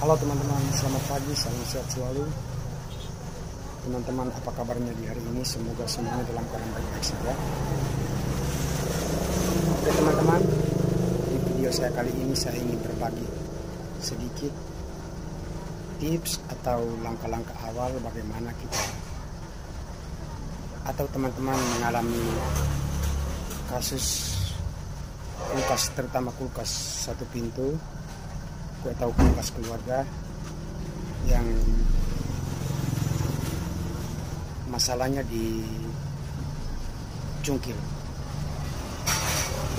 Halo teman-teman, selamat pagi, salam sehat selalu. Teman-teman, apa kabarnya di hari ini? Semoga semuanya dalam keadaan baik-baik saja. Oke teman-teman, di video saya kali ini saya ingin berbagi sedikit tips atau langkah-langkah awal bagaimana kita atau teman-teman mengalami kasus kulkas, terutama kulkas satu pintu atau kulkas keluarga yang masalahnya dicungkil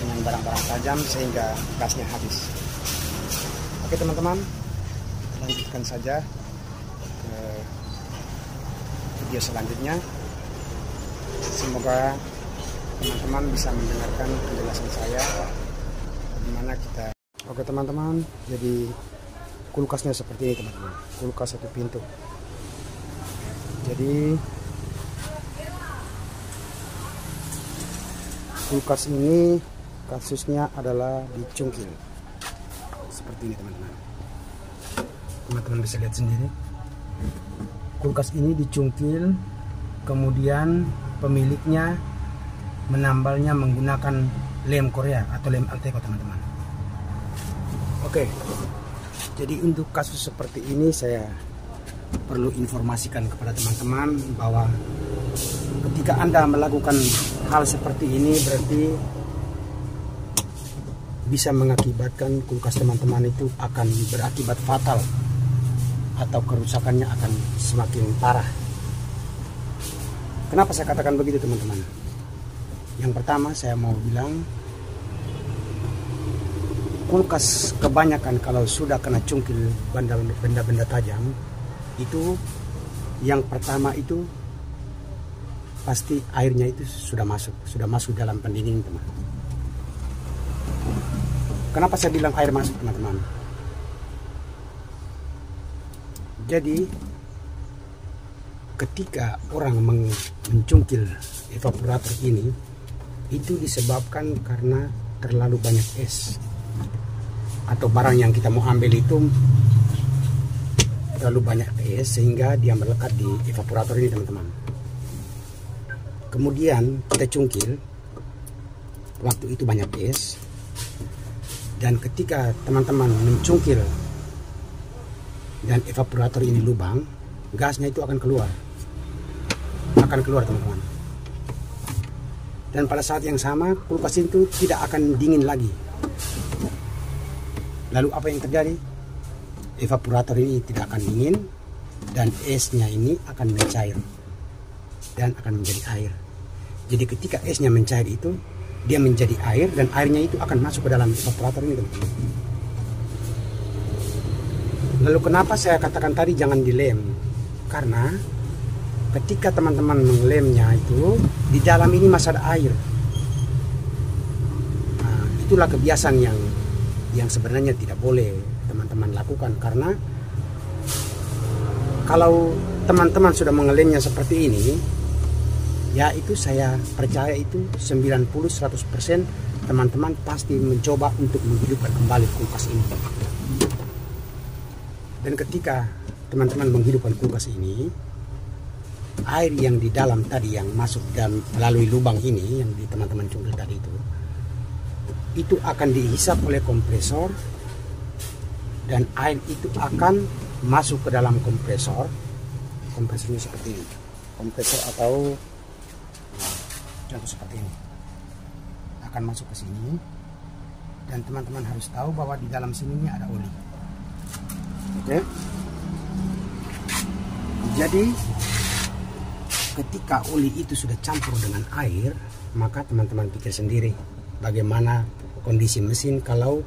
dengan barang-barang tajam sehingga gasnya habis. Oke teman-teman, kita lanjutkan saja ke video selanjutnya. Semoga teman-teman bisa mendengarkan penjelasan saya bagaimana kita. Oke teman-teman, jadi kulkasnya seperti ini teman-teman, kulkas satu pintu. Jadi kulkas ini kasusnya adalah dicungkil seperti ini teman-teman. Teman-teman bisa lihat sendiri, kulkas ini dicungkil, kemudian pemiliknya menambalnya menggunakan lem Korea atau lem Alteco teman-teman. Oke, jadi untuk kasus seperti ini saya perlu informasikan kepada teman-teman bahwa ketika Anda melakukan hal seperti ini berarti bisa mengakibatkan kulkas teman-teman itu akan berakibat fatal atau kerusakannya akan semakin parah. Kenapa saya katakan begitu teman-teman? Yang pertama saya mau bilang, kulkas kebanyakan kalau sudah kena cungkil benda-benda tajam itu, yang pertama itu pasti airnya itu sudah masuk dalam pendingin teman. Kenapa saya bilang air masuk teman-teman? Jadi ketika orang mencungkil evaporator ini, itu disebabkan karena terlalu banyak es atau barang yang kita mau ambil itu terlalu banyak es sehingga dia melekat di evaporator ini teman-teman. Kemudian kita cungkil, waktu itu banyak es, dan ketika teman-teman mencungkil dan evaporator ini lubang, gasnya itu akan keluar teman-teman. Dan pada saat yang sama kulkas itu tidak akan dingin lagi. Lalu apa yang terjadi? Evaporator ini tidak akan dingin dan esnya ini akan mencair dan akan menjadi air. Jadi ketika esnya mencair itu, dia menjadi air dan airnya itu akan masuk ke dalam evaporator ini teman-teman. Lalu kenapa saya katakan tadi jangan dilem? Karena ketika teman-teman mengelemnya itu, di dalam ini masih ada air. Nah, itulah kebiasaan yang sebenarnya tidak boleh teman-teman lakukan, karena kalau teman-teman sudah mengelemnya seperti ini, ya itu saya percaya itu 90-100% teman-teman pasti mencoba untuk menghidupkan kembali kulkas ini. Dan ketika teman-teman menghidupkan kulkas ini, air yang di dalam tadi yang masuk dan melalui lubang ini yang di teman-teman cungkil tadi itu akan dihisap oleh kompresor, dan air itu akan masuk ke dalam kompresor. Kompresornya seperti ini, kompresor atau contoh seperti ini akan masuk ke sini, dan teman-teman harus tahu bahwa di dalam sini ada oli. Oke, jadi ketika oli itu sudah campur dengan air, maka teman-teman pikir sendiri bagaimana kondisi mesin kalau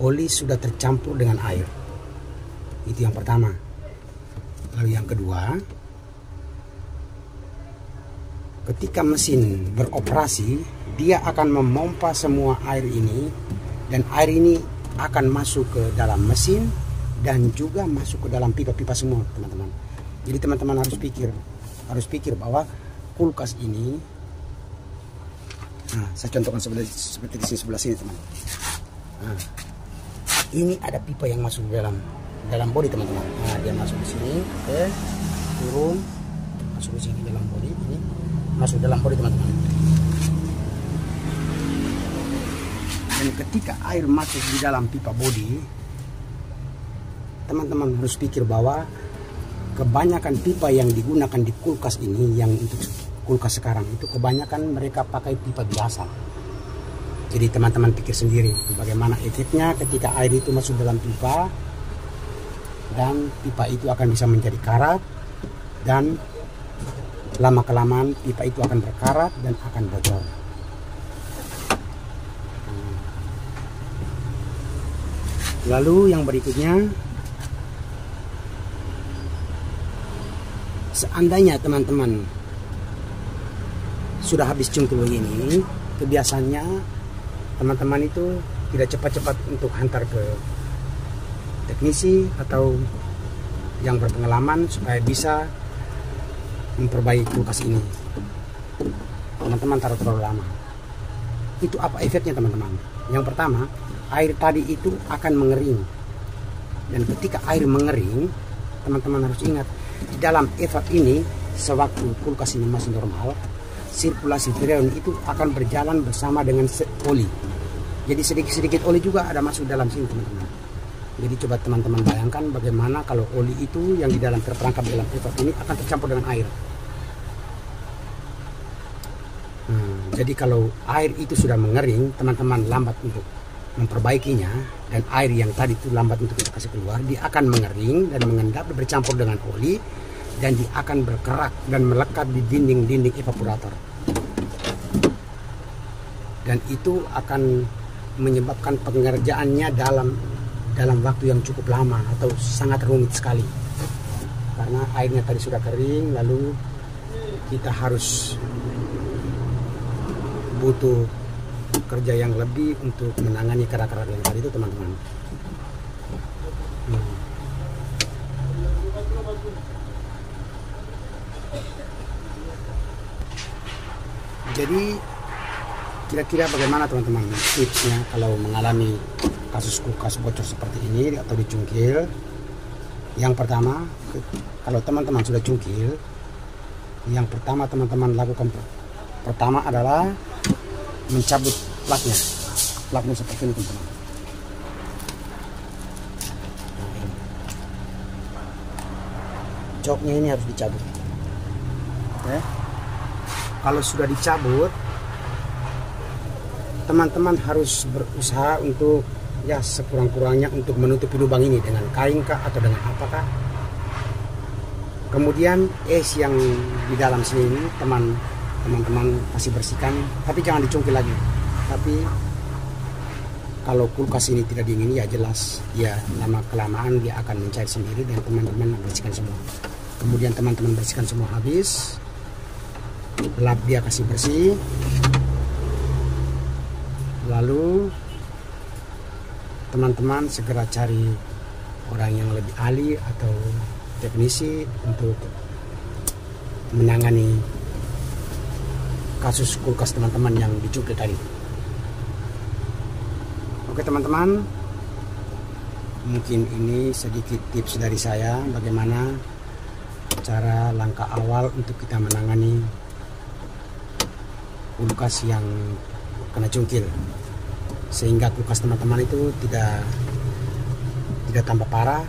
oli sudah tercampur dengan air. Itu yang pertama. Lalu yang kedua, ketika mesin beroperasi, dia akan memompa semua air ini, dan air ini akan masuk ke dalam mesin dan juga masuk ke dalam pipa-pipa semua teman-teman. Jadi teman-teman harus pikir bahwa kulkas ini, nah, saya contohkan seperti di sini, sebelah sini teman. Nah, ini ada pipa yang masuk ke dalam dalam body teman-teman. Nah, dia masuk di sini, oke, turun, masuk di sini dalam body, ini masuk dalam body teman-teman. Dan ketika air masuk di dalam pipa body, teman-teman harus pikir bahwa kebanyakan pipa yang digunakan di kulkas ini, yang untuk kulkas sekarang itu kebanyakan mereka pakai pipa biasa. Jadi teman-teman pikir sendiri bagaimana efeknya ketika air itu masuk dalam pipa, dan pipa itu akan bisa menjadi karat, dan lama-kelamaan pipa itu akan berkarat dan akan bocor. Lalu yang berikutnya, seandainya teman-teman sudah habis cungkil begini, kebiasaannya teman-teman itu tidak cepat-cepat untuk hantar ke teknisi atau yang berpengalaman supaya bisa memperbaiki kulkas ini. Teman-teman taruh terlalu lama. Itu apa efeknya teman-teman? Yang pertama, air tadi itu akan mengering. Dan ketika air mengering, teman-teman harus ingat, di dalam evap ini, sewaktu kulkas ini masih normal, sirkulasi freon itu akan berjalan bersama dengan oli. Jadi sedikit-sedikit oli juga ada masuk dalam sini teman-teman. Jadi coba teman-teman bayangkan bagaimana kalau oli itu yang di dalam terperangkap dalam evap ini akan tercampur dengan air. Jadi kalau air itu sudah mengering, teman-teman lambat untuk memperbaikinya, dan air yang tadi itu lambat untuk kita kasih keluar, dia akan mengering dan mengendap bercampur dengan oli, dan dia akan berkerak dan melekat di dinding-dinding evaporator. Dan itu akan menyebabkan pengerjaannya dalam waktu yang cukup lama atau sangat rumit sekali. Karena airnya tadi sudah kering, lalu kita harus butuh kerja yang lebih untuk menangani kerak-kerak yang tadi itu teman-teman. Jadi kira-kira bagaimana teman-teman tipsnya kalau mengalami kasus kulkas bocor seperti ini atau dicungkil? Yang pertama, kalau teman-teman sudah cungkil, yang pertama teman-teman lakukan pertama adalah mencabut plaknya. Plaknya seperti ini teman-teman. Joknya ini harus dicabut. Oke. Kalau sudah dicabut, teman-teman harus berusaha untuk ya sekurang-kurangnya untuk menutupi lubang ini dengan kain kah atau dengan apakah. Kemudian es yang di dalam sini teman-teman kasih bersihkan, tapi jangan dicungkil lagi. Tapi kalau kulkas ini tidak dingin ya jelas ya lama kelamaan dia akan mencair sendiri, dan teman-teman bersihkan semua. Kemudian teman-teman bersihkan semua habis, lap dia kasih bersih. Lalu teman-teman segera cari orang yang lebih ahli atau teknisi untuk menangani kasus kulkas teman-teman yang dicungkil tadi. Oke teman-teman, mungkin ini sedikit tips dari saya bagaimana cara langkah awal untuk kita menangani kulkas yang kena cungkil, sehingga kulkas teman-teman itu tidak tambah parah.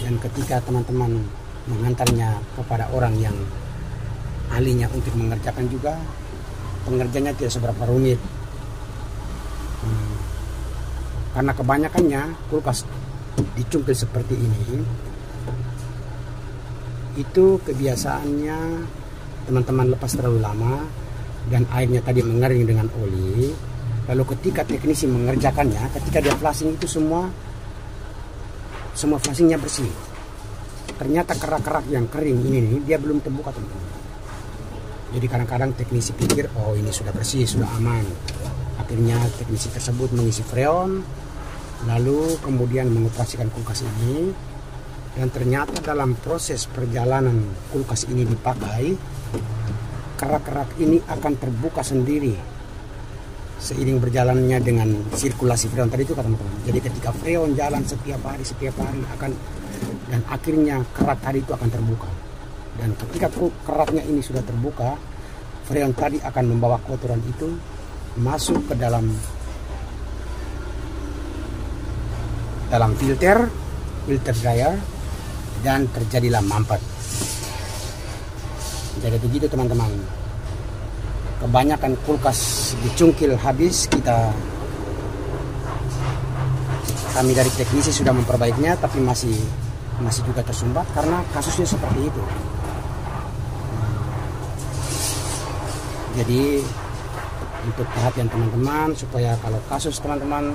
Dan ketika teman-teman mengantarnya kepada orang yang ahlinya untuk mengerjakan juga, pengerjaannya tidak seberapa rumit. Karena kebanyakannya kulkas dicungkil seperti ini, itu kebiasaannya teman-teman lepas terlalu lama dan airnya tadi mengering dengan oli. Lalu ketika teknisi mengerjakannya, ketika dia flushing itu semua flushingnya bersih. Ternyata kerak-kerak yang kering ini nih, dia belum terbuka teman-teman. Jadi kadang-kadang teknisi pikir oh ini sudah bersih, sudah aman. Akhirnya teknisi tersebut mengisi freon, lalu kemudian mengoperasikan kulkas ini. Dan ternyata dalam proses perjalanan kulkas ini dipakai, kerak-kerak ini akan terbuka sendiri seiring berjalannya dengan sirkulasi freon tadi itu, teman-teman. Jadi ketika freon jalan setiap hari akan, dan akhirnya kerat tadi itu akan terbuka. Dan ketika keratnya ini sudah terbuka, freon tadi akan membawa kotoran itu masuk ke dalam filter dryer, dan terjadilah mampet. Jadi begitu, teman-teman. Kebanyakan kulkas dicungkil habis, kami dari teknisi sudah memperbaikinya, tapi masih juga tersumbat karena kasusnya seperti itu. Jadi untuk perhatian teman-teman, supaya kalau kasus teman-teman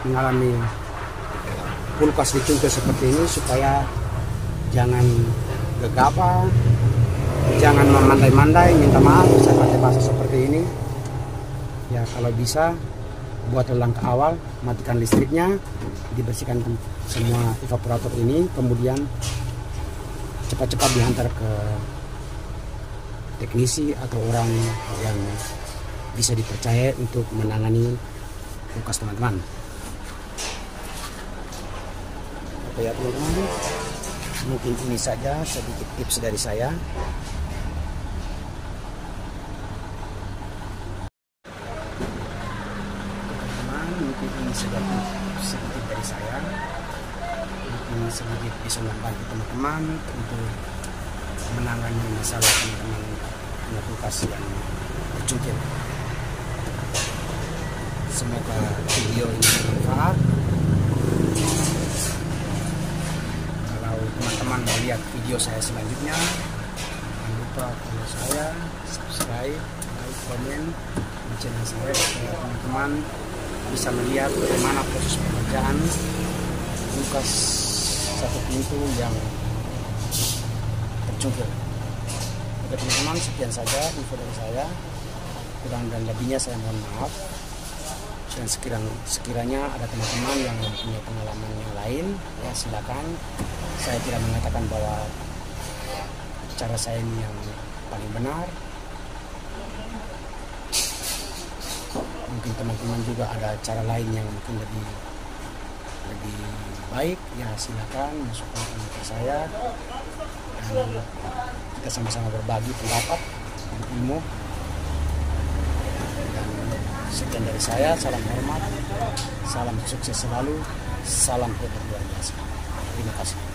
mengalami kulkas dicungkil seperti ini, supaya jangan gegabah, jangan memandai-mandai, minta maaf saya pakai bahasa seperti ini. Ya, kalau bisa buat langkah awal, matikan listriknya, dibersihkan semua evaporator ini, kemudian cepat-cepat dihantar ke teknisi atau orang yang bisa dipercaya untuk menangani kulkas teman-teman. Oke ya teman-teman, mungkin ini saja sedikit tips dari saya. Mungkin ini sedikit dari saya, mungkin sedikit bisa membantu teman-teman untuk menangani masalah teman-teman punya kulkas yang tercungkil. Semoga video ini bermanfaat. Kalau teman-teman mau lihat video saya selanjutnya, jangan lupa follow saya, subscribe, like, komen di channel saya, supaya teman-teman bisa melihat bagaimana proses pengerjaan kulkas satu pintu yang tercungkil. Oke teman-teman, sekian saja info dari saya. Kurang dan lebihnya saya mohon maaf. Dan sekiranya ada teman-teman yang mempunyai pengalaman yang lain, ya silakan. Saya tidak mengatakan bahwa cara saya ini yang paling benar. Mungkin teman-teman juga ada cara lain yang mungkin lebih baik, ya silakan masukkan ke saya, dan kita sama-sama berbagi pendapat dan ilmu. Dan sekian dari saya, salam hormat, salam sukses selalu, salam hebat luar biasa. Terima kasih.